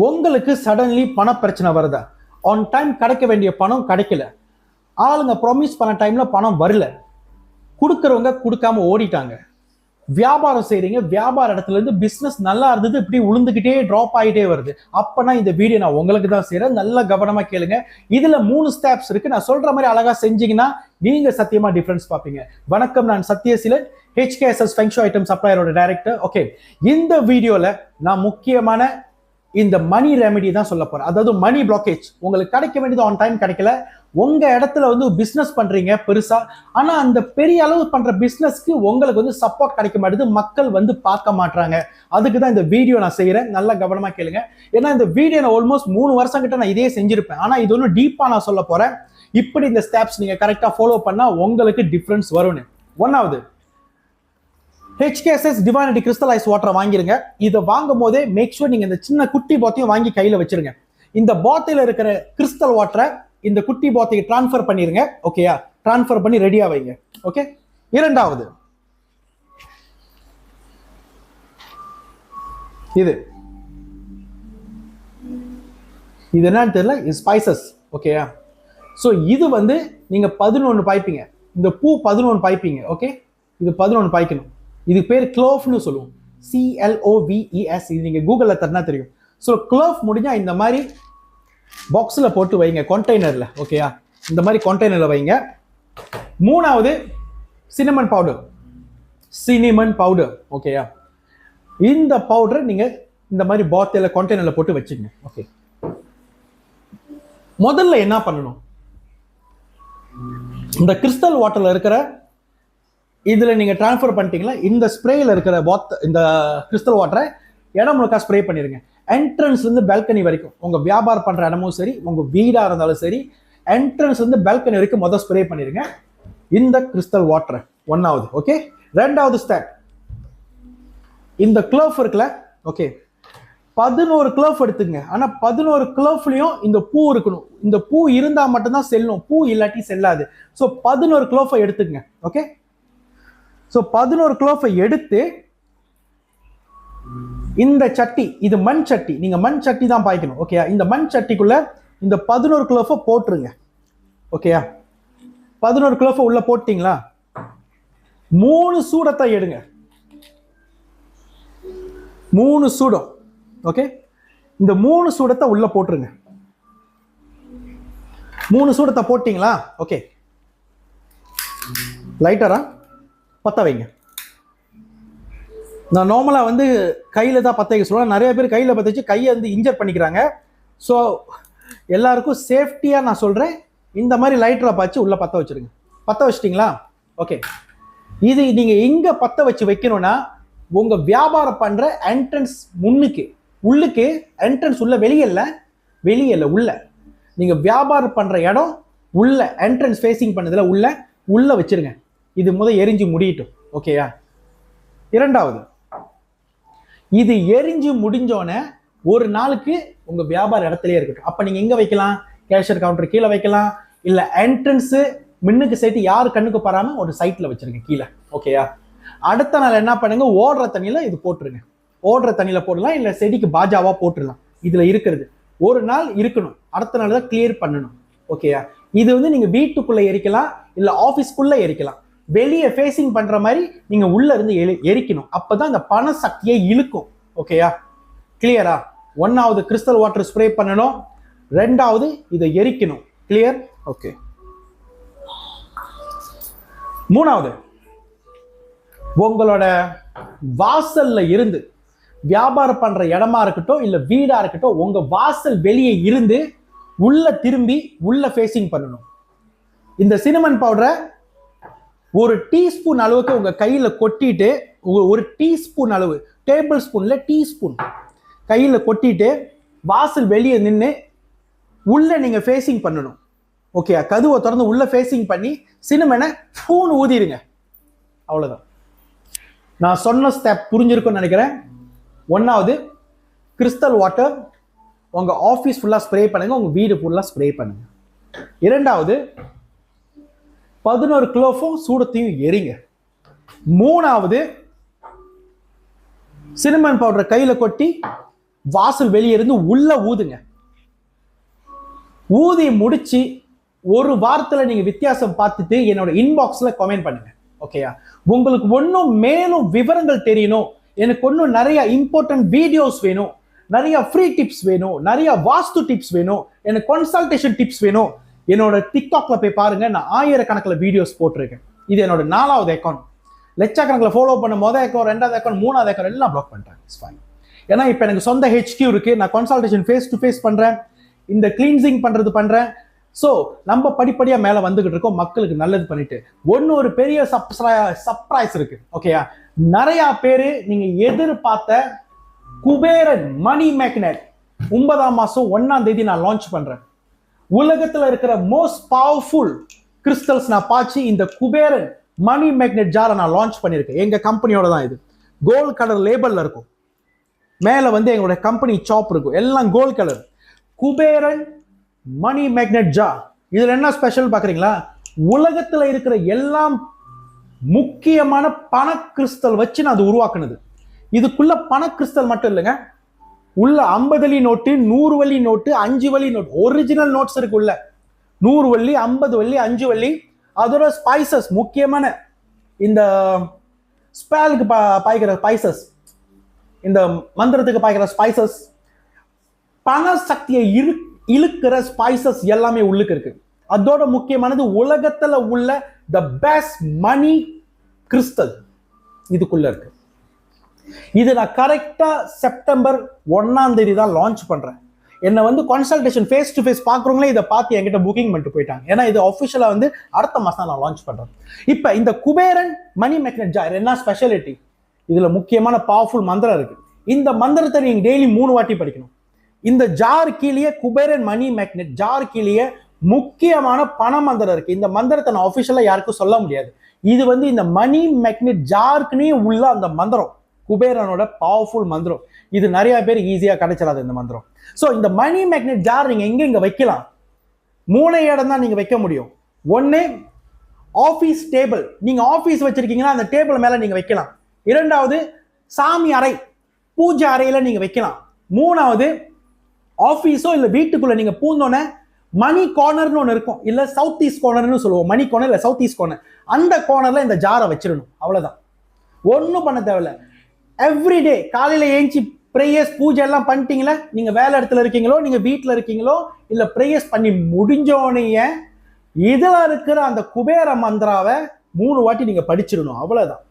உங்களுக்கு சடன்லி பண பிரச்சனை வருதா? ஆன் டைம் கிடைக்க வேண்டிய பணம் கிடைக்கல, ஆளுங்க ப்ராமிஸ் பண்ண டைம்ல பணம் வரல, கொடுக்கறவங்க கொடுக்காம ஓடிட்டாங்க, வியாபாரம் செய்றீங்க, வியாபார இடத்துல இருந்து பிசினஸ் நல்லா இருந்தது இப்படி உளுந்துகிட்டே டிராப் ஆகிட்டே வருது. அப்பனா இந்த வீடியோ நான் உங்களுக்கு தான் செய்யறேன், நல்லா கவனமா கேளுங்க. இதுல 3 ஸ்டெப்ஸ் இருக்கு, நான் சொல்ற மாதிரி அழகா செஞ்சீங்கன்னா நீங்க சத்தியமா டிஃபரன்ஸ் பார்ப்பீங்க. வணக்கம், நான் Sathyaseelan, HKSS feng shui item சப்ளையரோட டைரக்டர். ஓகே, இந்த வீடியோல நான் முக்கியமான இந்த மணி ரெமெடி தான் சொல்ல போறேன். அதாவது மணி பிளாக்கேஜ், உங்களுக்கு கிடைக்க வேண்டியது ஆன் டைம் கிடைக்கல, உங்க இடத்துல வந்து பிசினஸ் பண்றீங்க பெருசா, ஆனா அந்த பெரிய அளவு பண்ற பிசினஸ்க்கு உங்களுக்கு வந்து சப்போர்ட் கிடைக்க மாட்டேது, மக்கள் வந்து பார்க்க மாட்டாங்க. அதுக்கு தான் இந்த வீடியோ நான் செய்யறேன், நல்லா கவனமா கேளுங்க. ஏன்னா இந்த வீடியோ நான் ஆல்மோஸ்ட் 3 வருஷம் கிட்ட நான் இதே செஞ்சிருப்பேன், ஆனா இது ஒன்றும் டீப்பா நான் சொல்ல போறேன். இப்படி இந்த ஸ்டெப்ஸ் நீங்க கரெக்டா ஃபாலோ பண்ணா உங்களுக்கு டிஃபரன்ஸ் வரும்னு. ஒன்னாவது, HKSS டிவைனிட்டி கிறிஸ்டலைஸ் வாட்டர் வாங்கிருங்க. இதை வாங்கும் போதே மேக் ஷூர் நீங்க இந்த சின்ன குட்டி பாத்தையும் வாங்கி கையில வச்சிருங்க. இந்த பாட்டில இருக்கிற கிறிஸ்டல் வாட்டரை இந்த குட்டி பாத்தைக்கு டிரான்ஸ்ஃபர் பண்ணிருங்க. ஓகேயா? டிரான்ஸ்ஃபர் பண்ணி ரெடியா வைங்க. ஓகே. இரண்டாவது, இது என்னன்னு தெரியல, இது ஸ்பைசஸ். ஓகேயா? ஸோ இது வந்து நீங்க 11 பாய்ப்பீங்க, இந்த பூ 11 பாய்ப்பீங்க. ஓகே, இது 11 பாய்க்கணும். இது பேர் க்ளோவ்னு சொல்லுவோம், CLOVES. இது நீங்க கூகுள்ல தட்டினா தெரியும். ஸோ க்ளோவ் முடிஞ்சா இந்த மாதிரி பாக்ஸில் போட்டு வைங்க, கண்டெய்னர்ல. ஓகேயா? இந்த மாதிரி கண்டெய்னர்ல வைங்க. மூணாவது, சினமன் பவுடர். ஓகேயா? இந்த பவுடர் நீங்க இந்த மாதிரி பாட்டில கண்டெய்னர்ல போட்டு வச்சுங்க. ஓகே, முதல்ல என்ன பண்ணணும், இந்த கிறிஸ்டல் வாட்டர்ல இருக்கிற இதுல நீங்க டிரான்ஸ்ஃபர் பண்ணிட்டீங்களா, இந்த ஸ்ப்ரேல இருக்கிற இந்த கிறிஸ்டல் வாட்டரை இடம் முழுக்க ஸ்ப்ரே பண்ணிருங்க. என்ட்ரன்ஸ்ல இருந்து பால்கனி வரைக்கும், உங்க வியாபாரம் பண்ற இடமும் சரி, உங்க வீடா இருந்தாலும் சரி, என்ட்ரன்ஸ்ல இருந்து பால்கனி வரைக்கும் முதல் ஸ்ப்ரே பண்ணிருங்க இந்த கிறிஸ்டல் வாட்டரை. ஒன்னாவது. ஓகே. ரெண்டாவது ஸ்டெப், இந்த க்ளோவ் இருக்குல்ல, ஓகே, 11 க்ளோவ் எடுத்துங்க. ஆனா 11 க்ளோவ்லயும் இந்த பூ இருக்கணும். இந்த பூ இருந்தா மட்டும்தான் செல்லும், பூ இல்லாட்டி செல்லாது. ஸோ 11 க்ளோவ் எடுத்துங்க. ஓகே. ஸோ 11 க்ளோவ் எடுத்து இந்த சட்டி, இது மண் சட்டி, நீங்க மண் சட்டி தான் பாய்க்கணும். ஓகேயா? இந்த மண் சட்டிக்குள்ள இந்த 11 க்ளோவ் போட்டுருங்க. ஓகேயா? 11 க்ளோவ் உள்ள போட்டீங்களா? 3 சூடத்தை எடுங்க, 3 சூடம். ஓகே, இந்த 3 சூடத்தை உள்ள போட்டுருங்க. 3 சூடத்தை போட்டீங்களா? ஓகே, லைட்டரா பத்த வைங்க. நான் நார்மலா வந்து கையில தான் பத்த வைக்க சொல்லுவேன், நிறைய பேர் கையில பத்த வச்சு கையை வந்து இன்ஜர் பண்ணிக்கிறாங்க. ஸோ எல்லாருக்கும் சேஃப்டியா நான் சொல்றேன், இந்த மாதிரி லைட்டரை பாய்ச்சி உள்ள பத்த வச்சிருங்க. பத்த வச்சிட்டீங்களா? ஓகே. இது நீங்க எங்க பத்த வச்சு வைக்கணும்னா, உங்க வியாபாரம் பண்ற என்ட்ரன்ஸ் முன்னுக்கு, உள்ளுக்கு. என்ட்ரன்ஸ் உள்ள, வெளியல்ல உள்ள. நீங்க வியாபாரம் பண்ற இடம் உள்ள, என்ட்ரன்ஸ் ஃபேசிங் பண்ணதுல உள்ள வச்சிருங்க. இது எரிஞ்சு முடியட்டும். ஓகேயா? இரண்டாவது, இது எரிஞ்சு முடிஞ்சோன்னே ஒரு நாளுக்கு உங்க வியாபார இடத்துலயே இருக்கட்டும். அப்ப நீங்க எங்க வைக்கலாம்? கேஷியர் கவுண்டர் கீழே வைக்கலாம், இல்ல என்ட்ரன்ஸ் மின்னுக்கு சைட்டு யாரு கண்ணுக்கு பராம ஒரு சைட்ல வச்சிருங்க கீழே. ஓகேயா? அடுத்த நாள் என்ன பண்ணுங்க, ஓடுற தண்ணியில இது போட்டுருங்க. ஓடுற தண்ணியில போடலாம், இல்ல செடிக்கு பாஜாவா போட்டுடலாம். இதுல இருக்கிறது ஒரு நாள் இருக்கணும், அடுத்த நாள் தான் கிளியர் பண்ணணும். ஓகேயா? இது வந்து நீங்க வீட்டுக்குள்ள எரிக்கலாம், இல்ல ஆபீஸ்க்குள்ள எரிக்கலாம். வெளியே ஃபேசிங் பண்ற மாதிரி நீங்க உள்ள இருந்து எரிக்கணும். அப்பதான் இந்த பண சக்தியை இழுக்கும். ஓகேயா? கிளியரா? ஒன்னாவது கிறிஸ்டல் வாட்டர் ஸ்ப்ரே பண்ணணும், ரெண்டாவது இதை எரிக்கணும். கிளியர்? ஓகே. மூணாவது, உங்களோட வாசல்ல இருந்து, வியாபாரம் பண்ற இடமா இருக்கட்டும் இல்ல வீடா இருக்கட்டும், உங்க வாசல் வெளியே இருந்து உள்ள திரும்பி உள்ள ஃபேசிங் பண்ணணும். இந்த சினமன் பவுடரை ஒரு டீஸ்பூன் அளவுக்கு உங்க கையில கொட்டிட்டு, ஒரு டீஸ்பூன் அளவு, டேபிள் ஸ்பூன்ல டீஸ்பூன் கையில கொட்டிட்டு வாசல் வெளியே நின்று உள்ள நீங்க ஃபேசிங் பண்ணணும். ஓகே, கதவை திறந்து உள்ள ஃபேசிங் பண்ணி சினமனை ஃபூன் ஊதிடுங்க. அவ்வளவுதான். நான் சொன்ன ஸ்டெப் புரிஞ்சிருக்கும்னு நினைக்கிறேன். ஒன்னாவது, கிறிஸ்டல் வாட்டர் உங்க ஆஃபீஸ் ஃபுல்லா ஸ்ப்ரே பண்ணுங்க, உங்க வீடு ஃபுல்லா ஸ்ப்ரே பண்ணுங்க. இரண்டாவது, 11 க்ளோவும் சூடத்தையும் எரிங்க. மூணாவது, சினமன் பவுடர் கையில கொட்டி வாசல் வெளியே இருந்து உள்ள ஊதுங்க. ஊதி முடிச்சு ஒரு வாரத்துல நீங்க வித்தியாசம் பார்த்துட்டு என்னோட இன்பாக்ஸ்ல கமெண்ட் பண்ணுங்க. ஓகேயா? உங்களுக்கு ஒன்னும் மேலும் விவரங்கள் தெரியணும், எனக்கு ஒன்னும் நிறைய இம்பார்ட்டன்ட் வீடியோஸ் வேணும், நிறைய ஃப்ரீ டிப்ஸ் வேணும், நிறைய வாஸ்து டிப்ஸ் வேணும், எனக்கு கன்சல்டேஷன் டிப்ஸ் வேணும், என்னோட டிக்டாக்ல போய் பாருங்க. நான் ஆயிரக்கணக்கில் வீடியோஸ் போட்டிருக்கேன். இது என்னோட 4வது அக்கௌண்ட். லட்சக்கணக்கில் ஃபாலோ பண்ண மொதல் அக்கௌண்ட், 2வது அக்கௌண்ட், 3வது அக்கௌண்ட் எல்லாம் பிளாக் பண்ணிட்டேன். It's fine. ஏன்னா இப்போ எனக்கு சொந்த HQ இருக்கு, நான் கன்சல்டேஷன் ஃபேஸ் டு ஃபேஸ் பண்றேன், இந்த கிளீன்சிங் பண்றது பண்றேன். ஸோ நம்ம படிப்படியா மேல வந்துகிட்டு இருக்கோம், மக்களுக்கு நல்லது பண்ணிட்டு. ஒரு பெரிய சர்ப்ரைஸ் இருக்கு. ஓகேயா? நிறைய பேரு நீங்க எதிர்பார்த்த குபேரன் மணி மேக்னெட் 9ஆம் மாசம் 1ஆம் தேதி நான் லான்ச் பண்றேன். உலகத்துல இருக்கிற மோஸ்ட் பவர்ஃபுல் கிறிஸ்டல்ஸ் நான் பார்த்து இந்த குபேரன் மணி மேக்னெட் ஜாரை நான் லான்ச் பண்ணியிருக்கேன். எங்க கம்பெனியோட தான் இது. கோல்ட் கலர் லேபிள்ல இருக்கும். மேல வந்து எங்களோட கம்பெனி சாப் இருக்கும், எல்லாம் கோல்ட் கலர். குபேரன் மணி மேக்னெட் ஜார். இதுல என்ன ஸ்பெஷல் பாக்குறீங்களா? உலகத்துல இருக்கிற எல்லாம் முக்கியமான பண கிறிஸ்டல் வச்சு நான் அது உருவாக்குனது. இதுக்குள்ள பண கிறிஸ்டல் மட்டும் இல்லைங்க, உள்ள 50 Valli note, 100 Valli note, 5 Valli note, original notes இருக்கு உள்ள. 100 வள்ளி, 50 வள்ளி, 5 வள்ளி. அதோட ஸ்பைசஸ், முக்கியமான இந்த ஸ்பேலுக்கு பாய்க்கிற ஸ்பைசஸ், இந்த மந்திரத்துக்கு பாய்க்கிற ஸ்பைசஸ், பண சக்தியை இழுக்கிற ஸ்பைசஸ் எல்லாமே உள்ளுக்கு இருக்கு. அதோட முக்கியமானது உலகத்துல உள்ள த பெஸ்ட் மணி கிறிஸ்டல் இதுக்குள்ள இருக்கு. இது நான் கரெக்டா செப்டம்பர் 1ஆம் தேதி தான் லான்ச் பண்றேன். என்னை வந்து கன்சல்டேஷன் ஃபேஸ் டு ஃபேஸ் பார்க்குறவங்களே இதை பார்த்து என்கிட்ட புக்கிங் பண்ணிட்டு போயிட்டாங்க. ஏன்னா இது அஃபிஷியலாக வந்து அடுத்த மாதம் தான் நான் லான்ச் பண்ணுறேன். இப்போ இந்த குபேரன் மணி மேக்னெட் ஜார் என்ன ஸ்பெஷாலிட்டி? இதில் முக்கியமான பவர்ஃபுல் மந்திரம் இருக்கு. இந்த மந்திரத்தை நீங்கள் டெய்லி 3 வாட்டி படிக்கணும். இந்த ஜார் கீழே குபேரன் மணி மேக்னெட் ஜார் கீழே முக்கியமான பண மந்திரம் இருக்கு. இந்த மந்திரத்தை நான் அஃபிஷியலாக யாருக்கும் சொல்ல முடியாது. இது வந்து இந்த மணி மேக்னெட் ஜாருக்குன்னே உள்ள அந்த மந்திரம், குபேரனோட பவர்ஃபுல் மந்திரம். இது நிறைய பேர் ஈஸியா கிடைச்சிடாது இந்த மந்திரம். சோ இந்த மணி மேக்னெட் ஜார் நீங்க எங்க வைக்கலாம்? 3 இடம் தான் நீங்க வைக்க முடியும். 1 ஆபீஸ் டேபிள், நீங்க ஆபீஸ் வச்சிருக்கீங்கன்னா அந்த டேபிள் மேல நீங்க வைக்கலாம். 2வது சாமி அறை, பூஜை அறையில நீங்க வைக்கலாம். 3வது ஆபீஸோ இல்ல வீட்டுக்குள்ள நீங்க பூந்தோன்னே மணி கார்னர்னு ஒன்று இருக்கும், இல்ல சவுத் ஈஸ்ட் கார்னர்னு சொல்லுவோம். மணி கார்னர் இல்ல சவுத் ஈஸ்ட் கார்னர், அந்த கார்னர்ல இந்த ஜாரை வச்சிடணும். அவ்வளவுதான், ஒன்றும் பண்ண தேவையில்ல. எவ்ரிடே காலையில ஏஞ்சி ப்ரேயர்ஸ் பூஜை எல்லாம் பண்ணிட்டீங்களா? நீங்க வேலை இடத்துல இருக்கீங்களோ, நீங்க வீட்டில் இருக்கீங்களோ, இல்ல ப்ரேயர்ஸ் பண்ணி முடிஞ்சோனே இதுல இருக்கிற அந்த குபேர மந்திராவை 3 வாட்டி நீங்க படிச்சிடணும். அவ்வளவுதான்.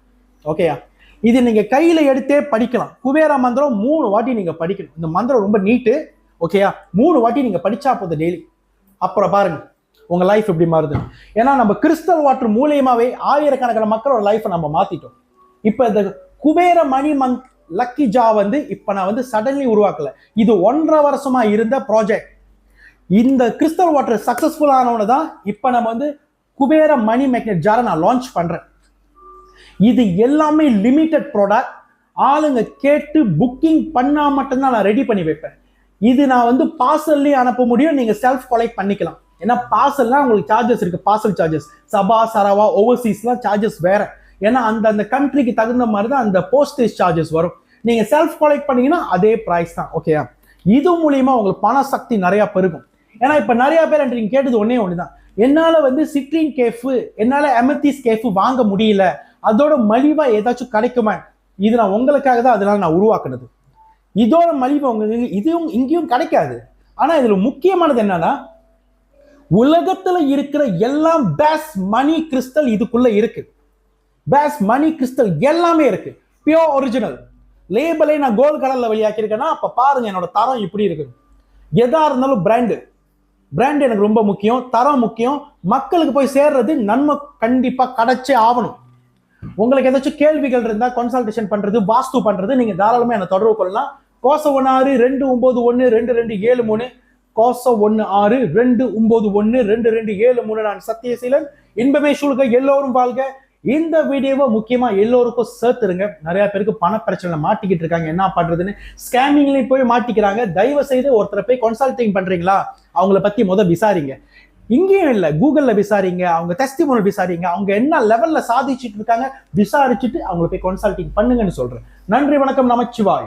ஓகேயா? இது நீங்க கையில எடுத்தே படிக்கலாம். குபேர மந்திரம் 3 வாட்டி நீங்க படிக்கணும். இந்த மந்திரம் ரொம்ப நீட்டு. ஓகேயா? 3 வாட்டி நீங்க படிச்சா போதும் டெய்லி. அப்புறம் பாருங்க உங்க லைஃப் எப்படி மாறுது. ஏன்னா நம்ம கிறிஸ்டல் வாட்டர் மூலியமாவே ஆயிரக்கணக்கான மக்களோட லைஃப்பை நம்ம மாத்திட்டோம். இப்ப இந்த குபேர மணி லக்கி ஜா வந்து இப்ப நான் வந்து சடன்லி உருவாக்கல. இது 1.5 வருஷமா இருந்த ப்ராஜெக்ட். இந்த கிறிஸ்டல் வாட்டர் சக்சஸ்ஃபுல் ஆனவன தான் இப்ப நம்ம வந்து குபேர மணி மேக்னெட் ஜாரை நான் லான்ச் பண்றேன். இது எல்லாமே லிமிடெட் ப்ராடக்ட். ஆளுங்க கேட்டு புக்கிங் பண்ணா மட்டும்தான் நான் ரெடி பண்ணி வைப்பேன். இது நான் வந்து பார்சல்லையும் அனுப்ப முடியும், நீங்க செல்ஃப் கலெக்ட் பண்ணிக்கலாம். ஏன்னா பார்சல்லாம் உங்களுக்கு சார்ஜஸ் இருக்கு. பார்சல் சார்ஜஸ் சபா சரவா ஓவர்சீஸ்லாம் சார்ஜஸ் வேற. ஏன்னா அந்த கண்ட்ரிக்கு தகுந்த மாதிரி தான் அந்த போஸ்டேஜ் சார்ஜஸ் வரும். நீங்க செல்ஃப் கலெக்ட் பண்ணீங்கன்னா அதே பிரைஸ் தான். ஓகேயா? இது மூலியமா உங்களுக்கு பண சக்தி நிறைய பெருகும். ஏன்னா இப்ப நிறைய பேர் நீங்க கேட்டது ஒண்ணுதான், என்னால வந்து சிட்ரின் கேஃபு, என்னால அமெத்திஸ் கேஃபு வாங்க முடியல, அதோட மலிவா ஏதாச்சும் கிடைக்குமா? இது நான் உங்களுக்காக தான் அதனால நான் உருவாக்குனது. இதோட மலிவு உங்களுக்கு இதுவும் இங்கேயும் கிடைக்காது. ஆனா இதுல முக்கியமானது என்னன்னா, உலகத்துல இருக்கிற எல்லாம் பேஸ் மணி கிறிஸ்டல் இதுக்குள்ள இருக்கு. பேஸ் மணி கிறிஸ்டல் எல்லாமே இருக்கு. Pure original. லேபிளை நான் கோல்ட் கலர்ல வெளியாக்கியிருக்கேன்னா அப்ப பாருங்க என்னோட தரம் இப்படி இருக்கு. எதா இருந்தாலும் பிராண்ட் எனக்கு ரொம்ப முக்கியம், தரம் முக்கியம். மக்களுக்கு போய் சேர்றது நன்மை கண்டிப்பா கிடைச்சே ஆகணும். உங்களுக்கு ஏதாச்சும் கேள்விகள் இருந்தா கன்சல்டேஷன் பண்றது, வாஸ்து பண்றது, நீங்க தாராளமா என்ன தொடர்பு கொள்ளலாம். கோச 16-291-2273, கோச 16-291-2273. நான் சத்தியசீலன். இன்பமே சூழ்க, எல்லோரும் வாழ்க. இந்த வீடியோவை முக்கியமா எல்லோருக்கும் சேர்த்துருங்க. நிறைய பேருக்கு பண பிரச்சனை மாட்டிக்கிட்டு இருக்காங்க, என்ன பண்றதுன்னு ஸ்கேமிங்லயும் போய் மாட்டிக்கிறாங்க. தயவு செய்து ஒருத்தரை போய் கன்சல்டிங் பண்றீங்களா, அவங்கள பத்தி விசாரிங்க. இங்கேயும் இல்ல, கூகுள்ல விசாரிங்க, அவங்க டெஸ்டிமோனியல் விசாரிங்க, அவங்க என்ன லெவல்ல சாதிச்சுட்டு இருக்காங்க விசாரிச்சுட்டு அவங்களை போய் கன்சல்டிங் பண்ணுங்கன்னு சொல்றேன். நன்றி, வணக்கம், நமச்சிவாய.